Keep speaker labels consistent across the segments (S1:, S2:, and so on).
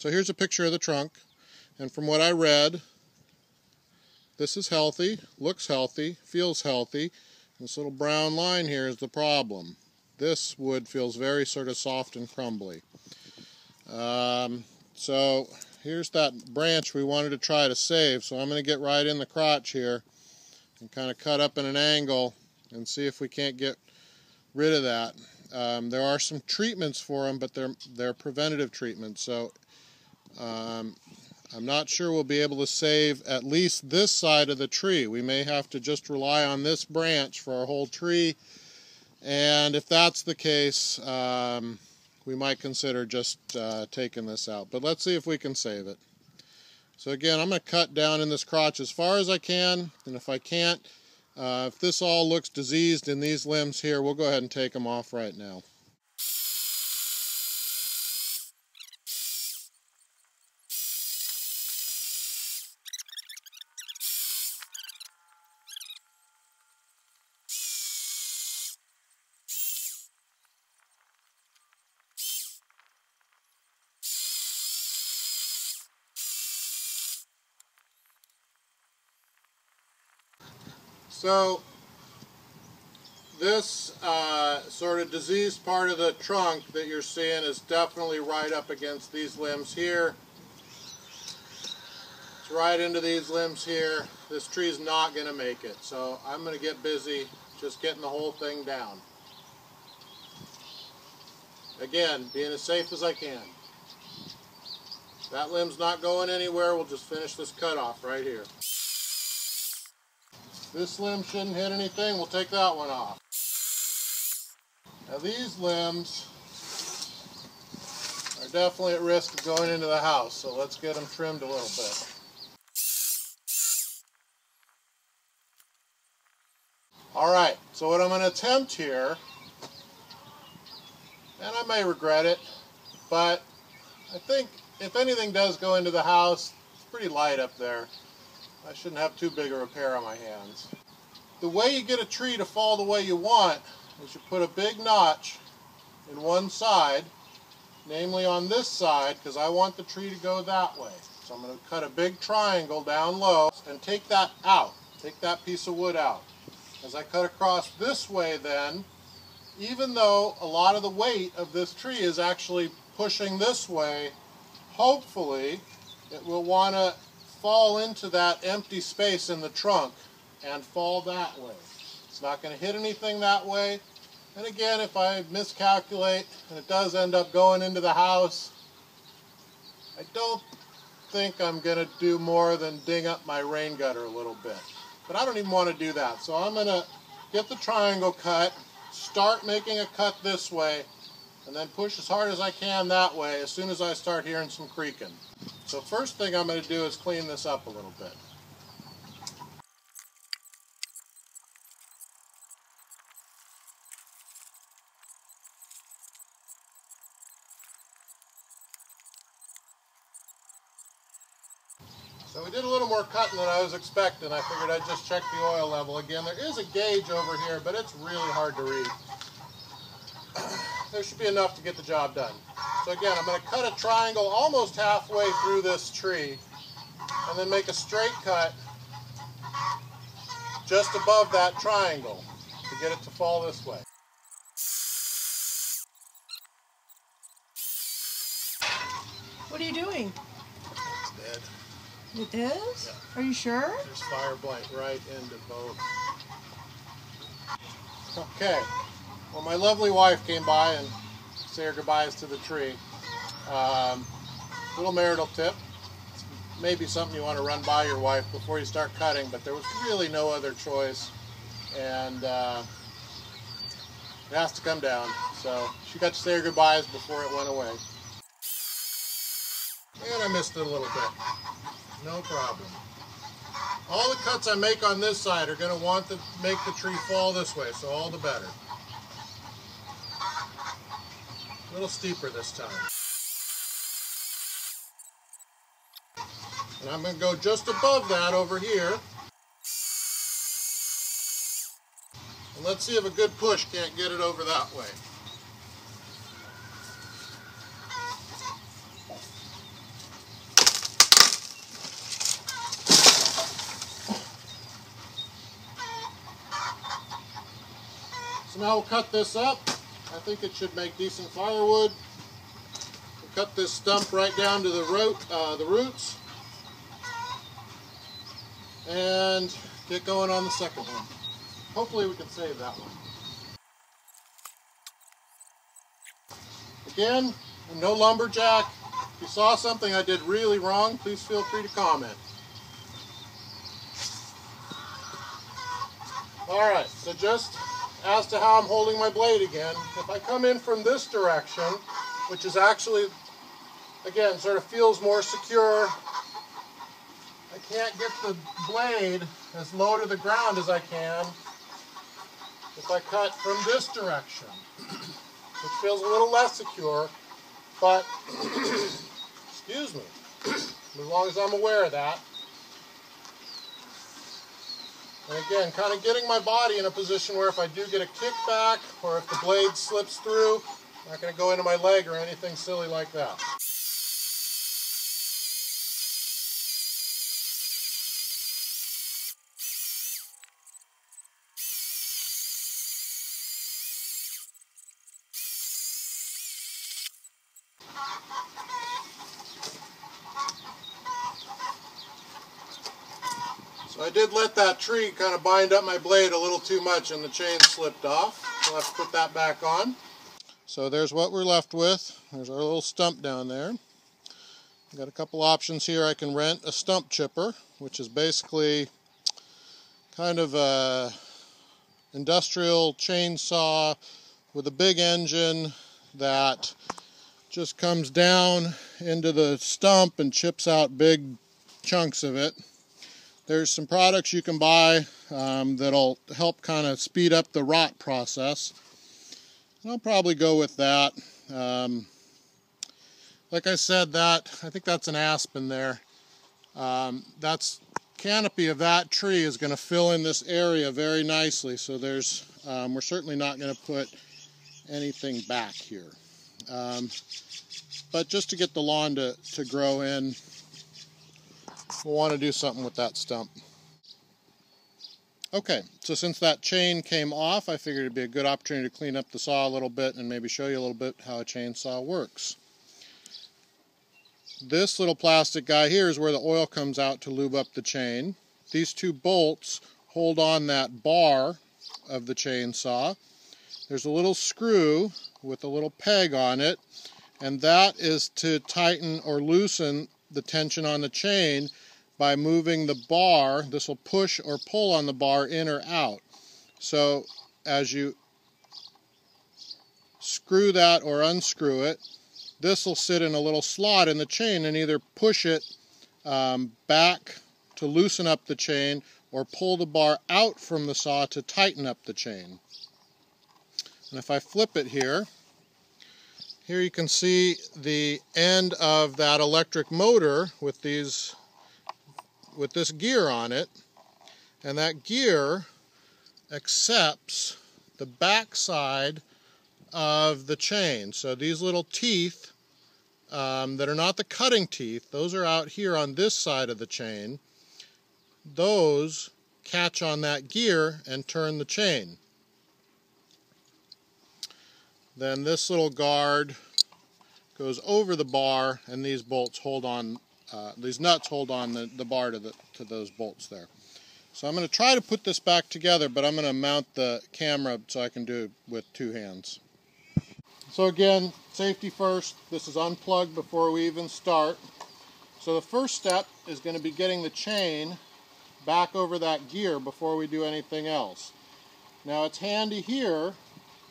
S1: So here's a picture of the trunk, and from what I read, this is healthy, looks healthy, feels healthy. This little brown line here is the problem. This wood feels very sort of soft and crumbly. So here's that branch we wanted to try to save, so I'm going to get right in the crotch here and kind of cut up in an angle and see if we can't get rid of that. There are some treatments for them, but they're preventative treatments, so I'm not sure we'll be able to save at least this side of the tree. We may have to just rely on this branch for our whole tree, and if that's the case, we might consider just taking this out. But let's see if we can save it. So again, I'm going to cut down in this crotch as far as I can, and if I can't, if this all looks diseased in these limbs here, we'll go ahead and take them off right now. So this sort of diseased part of the trunk that you're seeing is definitely right up against these limbs here. It's right into these limbs here. This tree's not going to make it, so I'm going to get busy just getting the whole thing down. Again, being as safe as I can. That limb's not going anywhere. We'll just finish this cut off right here. This limb shouldn't hit anything, we'll take that one off. Now these limbs are definitely at risk of going into the house, so let's get them trimmed a little bit. Alright, so what I'm going to attempt here, and I may regret it, but I think if anything does go into the house, it's pretty light up there. I shouldn't have too big a repair on my hands. The way you get a tree to fall the way you want is you put a big notch in one side, namely on this side, because I want the tree to go that way. So I'm going to cut a big triangle down low and take that out, take that piece of wood out. As I cut across this way then, even though a lot of the weight of this tree is actually pushing this way, hopefully it will want to fall into that empty space in the trunk and fall that way. It's not going to hit anything that way. And again, if I miscalculate and it does end up going into the house, I don't think I'm going to do more than ding up my rain gutter a little bit. But I don't even want to do that. So I'm going to get the triangle cut, start making a cut this way, and then push as hard as I can that way as soon as I start hearing some creaking. So first thing I'm going to do is clean this up a little bit. So we did a little more cutting than I was expecting. I figured I'd just check the oil level again. There is a gauge over here, but it's really hard to read. There should be enough to get the job done. So again, I'm going to cut a triangle almost halfway through this tree and then make a straight cut just above that triangle to get it to fall this way.
S2: What are you doing?
S1: It's dead.
S2: It is?
S1: Yeah.
S2: Are you sure?
S1: There's Fireblight right into both. Okay. Well, my lovely wife came by and said her goodbyes to the tree. Little marital tip. It's maybe something you want to run by your wife before you start cutting, but there was really no other choice. And it has to come down. So she got to say her goodbyes before it went away. And I missed it a little bit. No problem. All the cuts I make on this side are going to want to make the tree fall this way, so all the better. A little steeper this time. And I'm going to go just above that over here. And let's see if a good push can't get it over that way. So now we'll cut this up. I think it should make decent firewood. We'll cut this stump right down to the roots. And get going on the second one. Hopefully we can save that one. Again, I'm no lumberjack. If you saw something I did really wrong, please feel free to comment. Alright, so just as to how I'm holding my blade again, if I come in from this direction, which is actually, again, sort of feels more secure, I can't get the blade as low to the ground as I can if I cut from this direction, which feels a little less secure, but, excuse me, as long as I'm aware of that. And again, kind of getting my body in a position where if I do get a kickback or if the blade slips through, I'm not going to go into my leg or anything silly like that. So I did let that tree kind of bind up my blade a little too much and the chain slipped off. So I'll have to put that back on. So there's what we're left with. There's our little stump down there. I've got a couple options here. I can rent a stump chipper, which is basically kind of a industrial chainsaw with a big engine that just comes down into the stump and chips out big chunks of it. There's some products you can buy that'll help kind of speed up the rot process. And I'll probably go with that. Like I said, I think that's an aspen there. That's canopy of that tree is going to fill in this area very nicely. So we're certainly not going to put anything back here. But just to get the lawn to grow in, we'll want to do something with that stump. Okay, so since that chain came off, I figured it'd be a good opportunity to clean up the saw a little bit and maybe show you a little bit how a chainsaw works. This little plastic guy here is where the oil comes out to lube up the chain. These two bolts hold on that bar of the chainsaw. There's a little screw with a little peg on it, and that is to tighten or loosen the tension on the chain by moving the bar. This will push or pull on the bar in or out. So as you screw that or unscrew it, this will sit in a little slot in the chain and either push it back to loosen up the chain or pull the bar out from the saw to tighten up the chain. And if I flip it here you can see the end of that electric motor with this gear on it, and that gear accepts the back side of the chain. So these little teeth that are not the cutting teeth, those are out here on this side of the chain. Those catch on that gear and turn the chain. Then this little guard goes over the bar, and these bolts hold on, these nuts hold on the bar to those bolts there. So I'm going to try to put this back together, but I'm going to mount the camera so I can do it with two hands. So again, safety first. This is unplugged before we even start. So the first step is going to be getting the chain back over that gear before we do anything else. Now it's handy here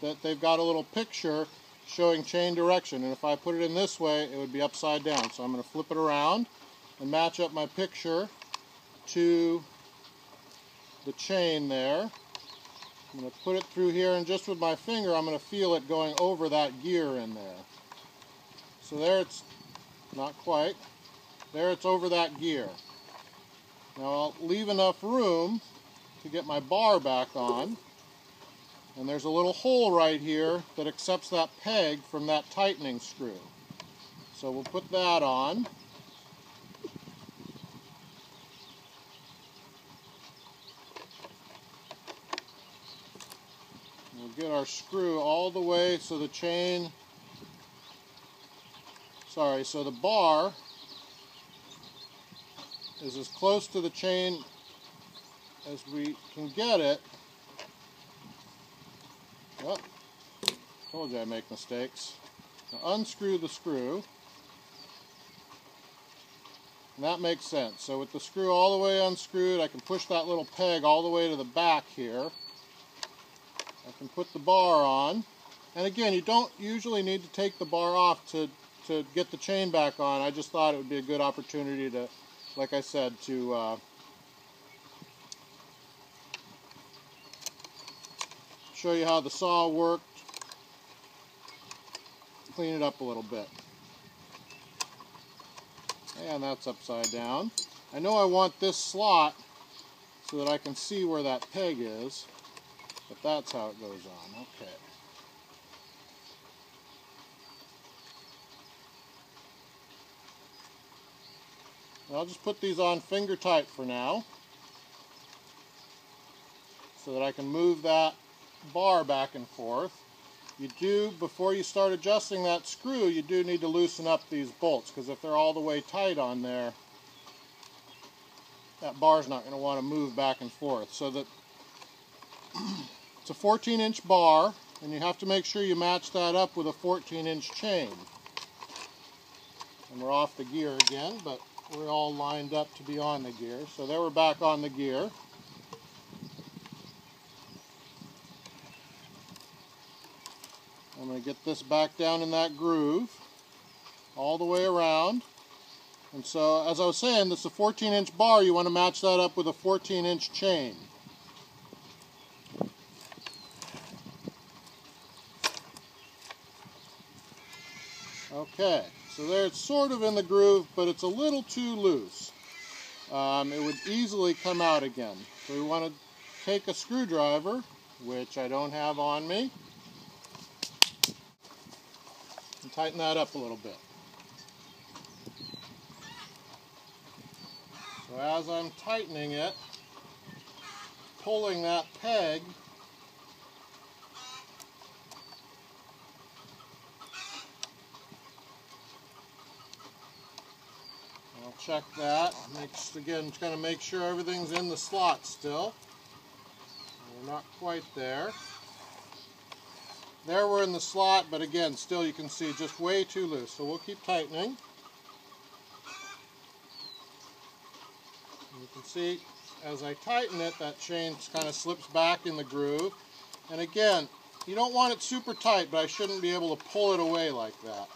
S1: that they've got a little picture showing chain direction, and if I put it in this way it would be upside down. So I'm going to flip it around and match up my picture to the chain there. I'm going to put it through here, and just with my finger I'm going to feel it going over that gear in there. So there, it's not quite. There, it's over that gear. Now I'll leave enough room to get my bar back on. And there's a little hole right here that accepts that peg from that tightening screw. So we'll put that on. We'll get our screw all the way so the chain, so the bar is as close to the chain as we can get it. Oh, told you I make mistakes. Now unscrew the screw. And that makes sense. So with the screw all the way unscrewed, I can push that little peg all the way to the back here. I can put the bar on. And again, you don't usually need to take the bar off to get the chain back on. I just thought it would be a good opportunity to, like I said, to show you how the saw worked. Clean it up a little bit. And that's upside down. I know I want this slot so that I can see where that peg is, but that's how it goes on. Okay. I'll just put these on finger tight for now so that I can move that bar back and forth. You do, before you start adjusting that screw, you do need to loosen up these bolts, because if they're all the way tight on there, that bar's not going to want to move back and forth. So that it's a 14-inch bar, and you have to make sure you match that up with a 14-inch chain. And we're off the gear again, but we're all lined up to be on the gear. So there we're back on the gear. I'm going to get this back down in that groove all the way around. And so, as I was saying, this is a 14-inch bar. You want to match that up with a 14-inch chain. Okay, so there it's sort of in the groove, but it's a little too loose. It would easily come out again. So we want to take a screwdriver, which I don't have on me, and tighten that up a little bit. So as I'm tightening it, pulling that peg, I'll check that. Again, just going to make sure everything's in the slot still. We're not quite there. There we're in the slot, but again, still you can see just way too loose. So we'll keep tightening. You can see as I tighten it, that chain kind of slips back in the groove. And again, you don't want it super tight, but I shouldn't be able to pull it away like that.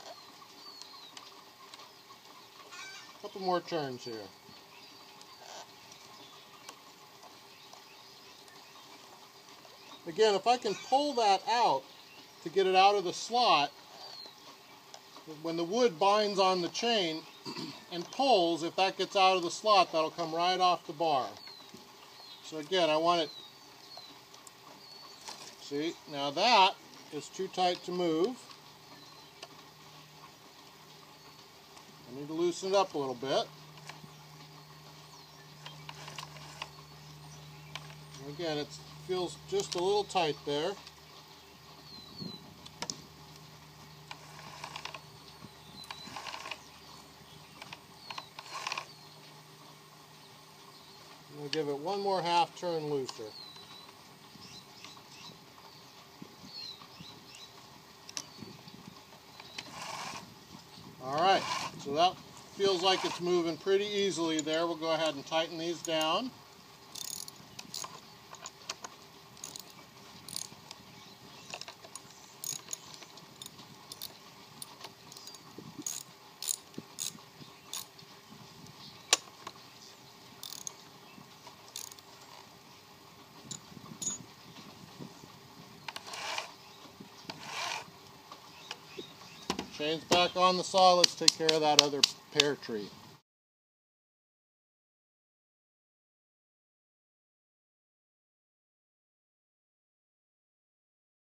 S1: A couple more turns here. Again, if I can pull that out to get it out of the slot, when the wood binds on the chain and pulls, if that gets out of the slot, that'll come right off the bar. So again, I want it, see, now that is too tight to move. I need to loosen it up a little bit. Again, it feels just a little tight there. I'm going to give it one more half turn looser. Alright, so that feels like it's moving pretty easily there. We'll go ahead and tighten these down. Chain's back on the saw. Let's take care of that other pear tree.